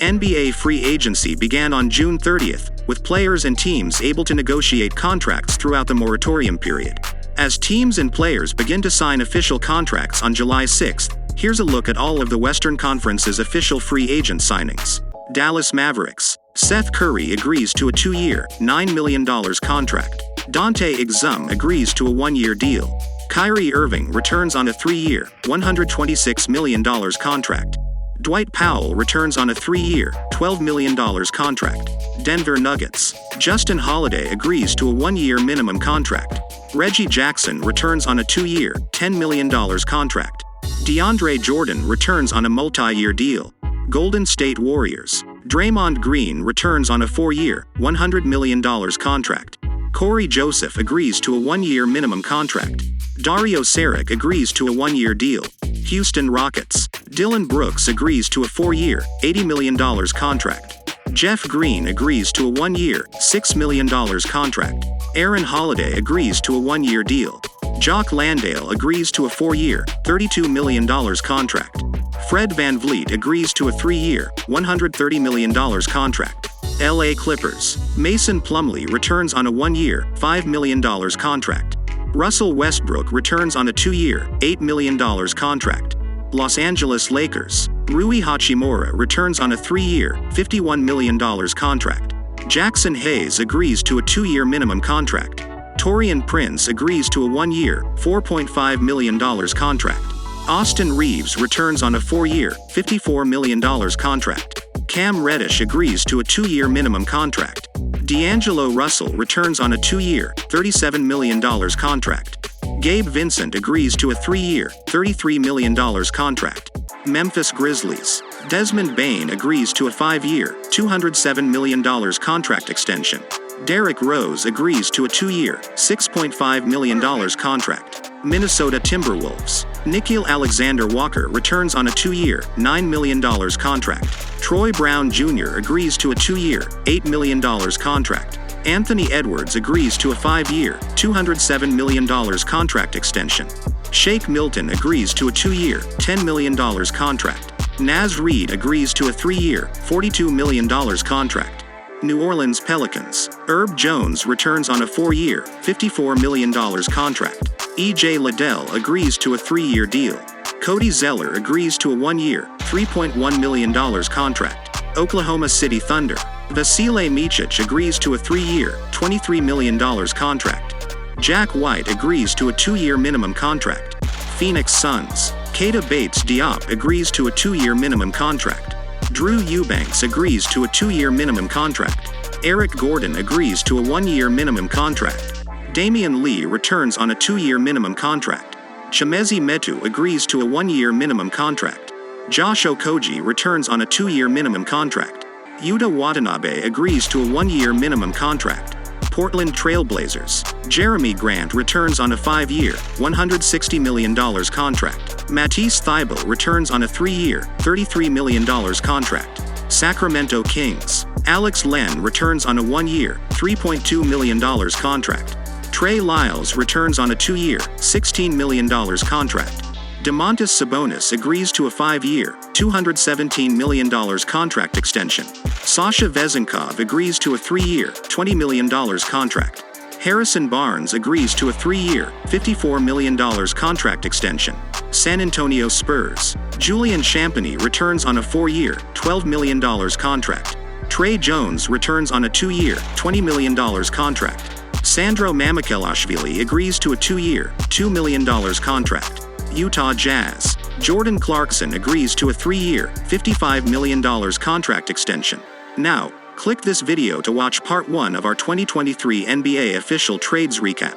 NBA free agency began on June 30th, with players and teams able to negotiate contracts throughout the moratorium period. As teams and players begin to sign official contracts on July 6th, here's a look at all of the Western Conference's official free agent signings. Dallas Mavericks. Seth Curry agrees to a 2-year, $9 million contract. Dante Exum agrees to a 1-year deal. Kyrie Irving returns on a 3-year, $126 million contract. Dwight Powell returns on a 3-year, $12 million contract. Denver Nuggets. Justin Holiday agrees to a 1-year minimum contract. Reggie Jackson returns on a 2-year, $10 million contract. DeAndre Jordan returns on a multi-year deal. Golden State Warriors. Draymond Green returns on a 4-year, $100 million contract. Corey Joseph agrees to a 1-year minimum contract. Dario Saric agrees to a 1-year deal. Houston Rockets. Dillon Brooks agrees to a 4-year, $80 million contract. Jeff Green agrees to a 1-year, $6 million contract. Aaron Holiday agrees to a 1-year deal. Jock Landale agrees to a 4-year, $32 million contract. Fred VanVleet agrees to a 3-year, $130 million contract. LA Clippers. Mason Plumlee returns on a 1-year, $5 million contract. Russell Westbrook returns on a 2-year, $8 million contract. Los Angeles Lakers. Rui Hachimura returns on a 3-year, $51 million contract. Jackson Hayes agrees to a 2-year minimum contract. Taurean Prince agrees to a 1-year, $4.5 million contract. Austin Reeves returns on a 4-year, $54 million contract. Cam Reddish agrees to a 2-year minimum contract. D'Angelo Russell returns on a 2-year, $37 million contract. Gabe Vincent agrees to a 3-year, $33 million contract. Memphis Grizzlies. Desmond Bane agrees to a 5-year, $207 million contract extension. Derrick Rose agrees to a 2-year, $6.5 million contract. Minnesota Timberwolves. Nickeil Alexander-Walker returns on a 2-year, $9 million contract. Troy Brown Jr. agrees to a 2-year, $8 million contract. Anthony Edwards agrees to a 5-year, $207 million contract extension. Shake Milton agrees to a 2-year, $10 million contract. Naz Reid agrees to a 3-year, $42 million contract. New Orleans Pelicans. Herb Jones returns on a 4-year, $54 million contract. E.J. Liddell agrees to a 3-year deal. Cody Zeller agrees to a 1-year, $3.1 million contract. Oklahoma City Thunder. Vasilije Micic agrees to a 3-year, $23 million contract. Jack White agrees to a 2-year minimum contract. Phoenix Suns. Keita Bates-Diop agrees to a 2-year minimum contract. Drew Eubanks agrees to a 2-year minimum contract. Eric Gordon agrees to a 1-year minimum contract. Damian Lee returns on a 2-year minimum contract. Chimezie Metu agrees to a 1-year minimum contract. Josh Okogie returns on a 2-year minimum contract. Yuta Watanabe agrees to a 1-year minimum contract. Portland Trailblazers. Jeremy Grant returns on a 5-year, $160 million contract. Matisse Thybulle returns on a 3-year, $33 million contract. Sacramento Kings. Alex Len returns on a 1-year, $3.2 million contract. Trey Lyles returns on a 2-year, $16 million contract. Domantas Sabonis agrees to a 5-year, $217 million contract extension. Sasha Vezenkov agrees to a 3-year, $20 million contract. Harrison Barnes agrees to a 3-year, $54 million contract extension. San Antonio Spurs. Julian Champagnie returns on a 4-year, $12 million contract. Trey Jones returns on a 2-year, $20 million contract. Sandro Mamukelashvili agrees to a 2-year, $2 million contract. Utah Jazz. Jordan Clarkson agrees to a 3-year, $55 million contract extension. Now, click this video to watch part 1 of our 2023 NBA official trades recap.